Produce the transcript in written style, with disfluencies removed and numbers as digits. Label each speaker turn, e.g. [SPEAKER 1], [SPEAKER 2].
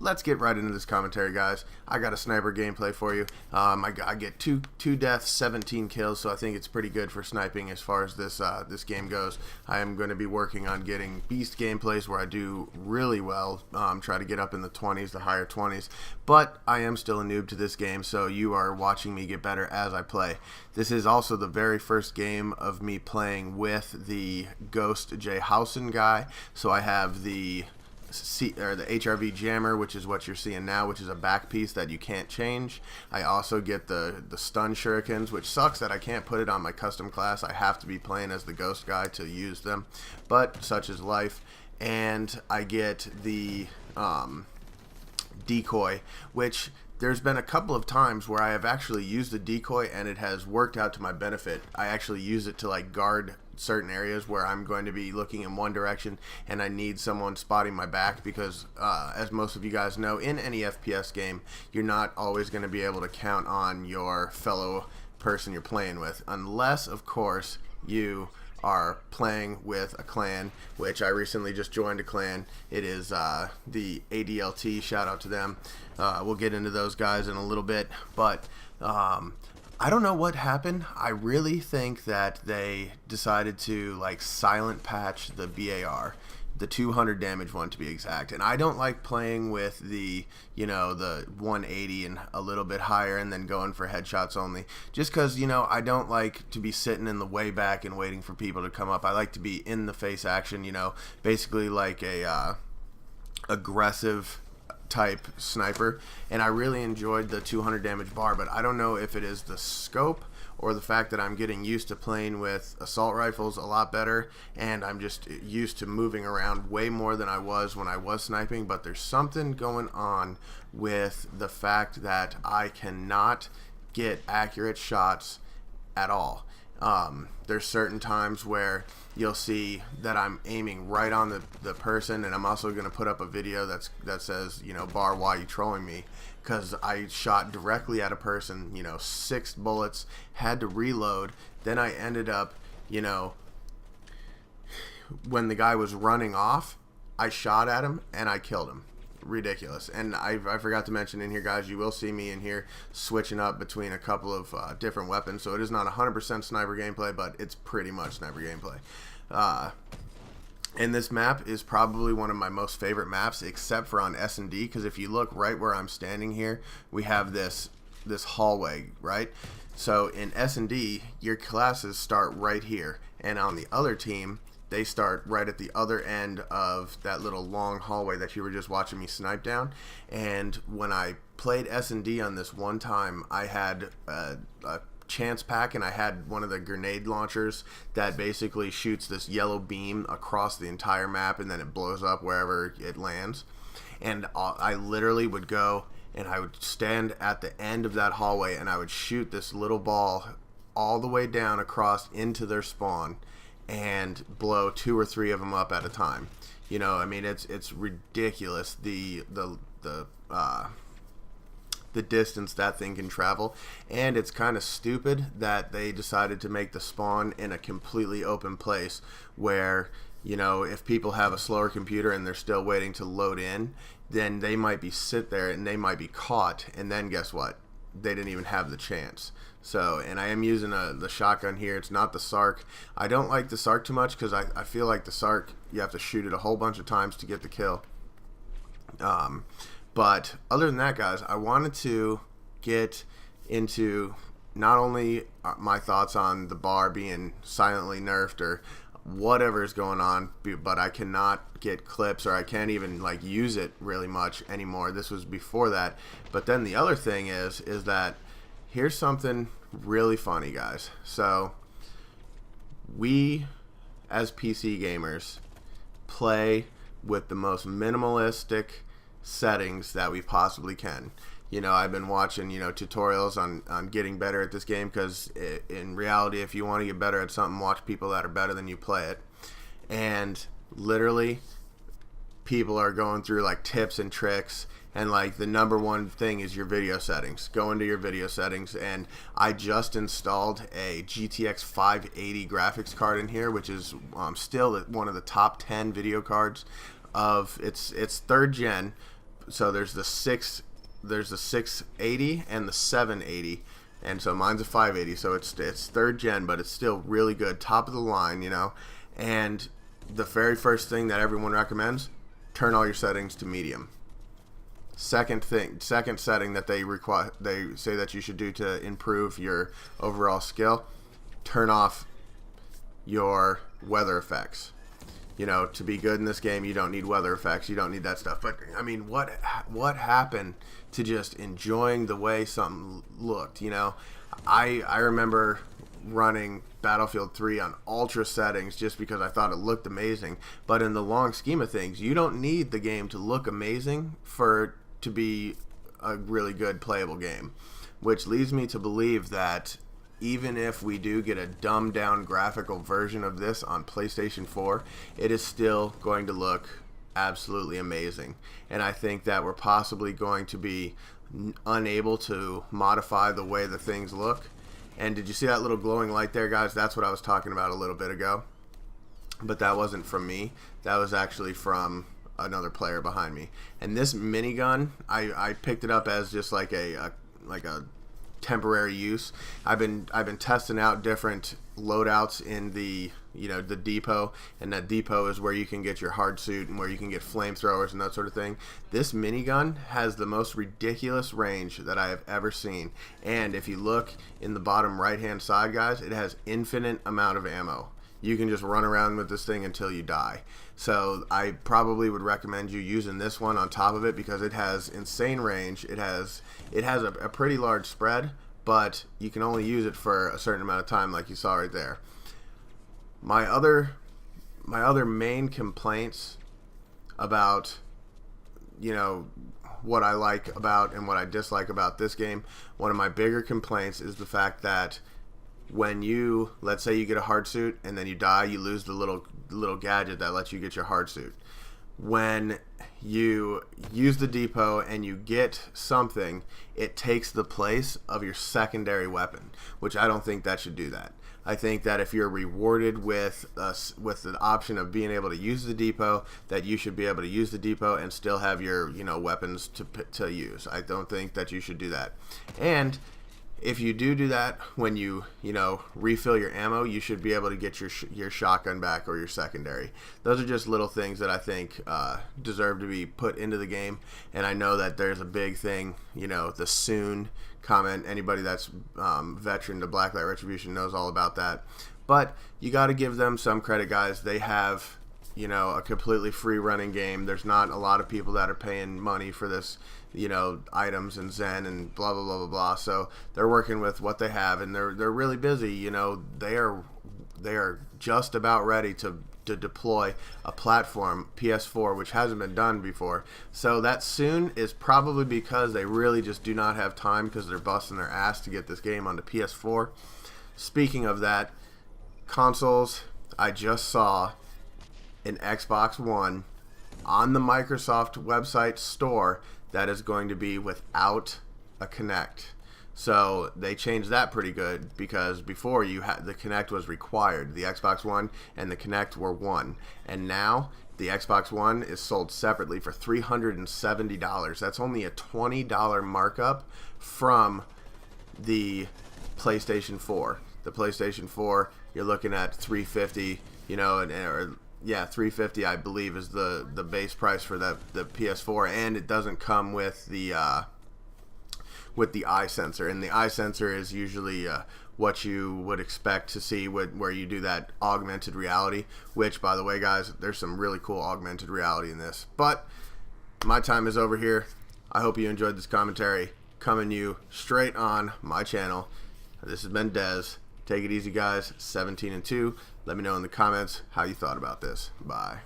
[SPEAKER 1] let's get right into this commentary, guys. I got a sniper gameplay for you. I get two deaths, 17 kills, so I think it's pretty good for sniping as far as this game goes. I am going to be working on getting beast gameplays where I do really well, try to get up in the 20s, the higher 20s, but I am still a noob to this game, so you are watching me get better as I play. This is also the very first game of me playing with the Ghost J. Housen guy, so I have the HRV jammer, which is what you're seeing now, which is a back piece that you can't change. I also get the stun shurikens, which sucks that I can't put it on my custom class. I have to be playing as the ghost guy to use them, but such is life. And I get the decoy, which there's been a couple of times where I have actually used the decoy and it has worked out to my benefit. I actually use it to like guard certain areas where I'm going to be looking in one direction and I need someone spotting my back, because as most of you guys know, in any FPS game, you're not always going to be able to count on your fellow person you're playing with, unless of course you are playing with a clan, which I recently just joined a clan. It is the ADLT, shout out to them. We'll get into those guys in a little bit, but I don't know what happened. I really think that they decided to like silent patch the BAR, the 200 damage one to be exact, and I don't like playing with the, you know, the 180 and a little bit higher and then going for headshots only, just because, you know, I don't like to be sitting in the way back and waiting for people to come up. I like to be in the face action, you know, basically like a aggressive type sniper, and I really enjoyed the 200 damage bar, but I don't know if it is the scope or the fact that I'm getting used to playing with assault rifles a lot better, and I'm just used to moving around way more than I was when I was sniping. But there's something going on with the fact that I cannot get accurate shots at all. There's certain times where you'll see that I'm aiming right on the person, and I'm also going to put up a video that says, you know, bar, why you trolling me? Because I shot directly at a person, you know, 6 bullets, had to reload, then I ended up, you know, when the guy was running off, I shot at him and I killed him. Ridiculous. And I forgot to mention in here, guys, you will see me in here switching up between a couple of different weapons, so it is not 100% sniper gameplay, but it's pretty much sniper gameplay. And this map is probably one of my most favorite maps, except for on S&D, because if you look right where I'm standing here, we have this hallway, right? So in S&D, your classes start right here, and on the other team, they start right at the other end of that little long hallway that you were just watching me snipe down. And when I played S&D on this one time, I had a chance pack, and I had one of the grenade launchers that basically shoots this yellow beam across the entire map, and then it blows up wherever it lands. And I literally would go and I would stand at the end of that hallway and I would shoot this little ball all the way down across into their spawn and blow 2 or 3 of them up at a time. You know, I mean, it's ridiculous the distance that thing can travel, and it's kind of stupid that they decided to make the spawn in a completely open place where, you know, if people have a slower computer and they're still waiting to load in, then they might be sit there and they might be caught, and then guess what? They didn't even have the chance. So, and I am using the shotgun here. It's not the SARC. I don't like the SARC too much because I feel like the SARC, you have to shoot it a whole bunch of times to get the kill. But other than that, guys, I wanted to get into not only my thoughts on the bar being silently nerfed or whatever is going on, but I cannot get clips, or I can't even like use it really much anymore. This was before that. But then the other thing is that here's something really funny, guys. So we as PC gamers play with the most minimalistic settings that we possibly can. You know, I've been watching, you know, tutorials on getting better at this game, because in reality, if you want to get better at something, watch people that are better than you play it. And literally, people are going through like tips and tricks, and like the number one thing is your video settings. Go into your video settings, and I just installed a GTX 580 graphics card in here, which is still one of the top 10 video cards of its 3rd gen. so there's the 680 and the 780, and so mine's a 580, so it's third gen, but it's still really good, top of the line, you know. And the very first thing that everyone recommends, turn all your settings to medium. Second setting that they say that you should do to improve your overall skill, turn off your weather effects. You know, to be good in this game, you don't need weather effects. You don't need that stuff. But I mean, what happened to just enjoying the way something looked? You know, I remember running Battlefield 3 on ultra settings just because I thought it looked amazing. But in the long scheme of things, you don't need the game to look amazing to be a really good playable game, which leads me to believe that even if we do get a dumbed down graphical version of this on PlayStation 4, it is still going to look absolutely amazing. And I think that we're possibly going to be unable to modify the way the things look. And did you see that little glowing light there, guys? That's what I was talking about a little bit ago. But that wasn't from me. That was actually from another player behind me. And this minigun, I picked it up as just like a temporary use. I've been testing out different loadouts in the depot, and that depot is where you can get your hard suit and where you can get flamethrowers and that sort of thing. This minigun has the most ridiculous range that I have ever seen, and if you look in the bottom right hand side, guys, it has infinite amount of ammo. You can just run around with this thing until you die. So I probably would recommend you using this one on top of it because it has insane range. It has a pretty large spread, but you can only use it for a certain amount of time, like you saw right there. My other main complaints about, you know, what I like about and what I dislike about this game, one of my bigger complaints is the fact that when you, let's say you get a hard suit and then you die, you lose the little gadget that lets you get your hard suit. When you use the depot and you get something, it takes the place of your secondary weapon, which I don't think that should do that. I think that if you're rewarded with the option of being able to use the depot, that you should be able to use the depot and still have your weapons to use. I don't think that you should do that. And if you do that, when you refill your ammo, you should be able to get your shotgun back or your secondary. Those are just little things that I think deserve to be put into the game. And I know that there's a big thing, the soon comment. Anybody that's veteran to Blacklight Retribution knows all about that. But you got to give them some credit, guys. They have a completely free running game. There's not a lot of people that are paying money for this, items and Zen and blah blah blah blah blah. So they're working with what they have, and they're really busy. They are just about ready to deploy a platform, PS4, which hasn't been done before. So that soon is probably because they really just do not have time because they're busting their ass to get this game onto PS4. Speaking of that, consoles, I just saw an Xbox One on the Microsoft website store that is going to be without a Kinect. So they changed that pretty good because before the Kinect was required. The Xbox One and the Kinect were one. And now the Xbox One is sold separately for $370. That's only a $20 markup from the PlayStation 4. The PlayStation 4, you're looking at $350, $350 I believe is the base price for the PS4, and it doesn't come with the eye sensor. And the eye sensor is usually what you would expect to see where you do that augmented reality, which, by the way, guys, there's some really cool augmented reality in this. But my time is over here. I hope you enjoyed this commentary coming you straight on my channel. This has been Dez. Take it easy, guys. 17-2. Let me know in the comments how you thought about this. Bye.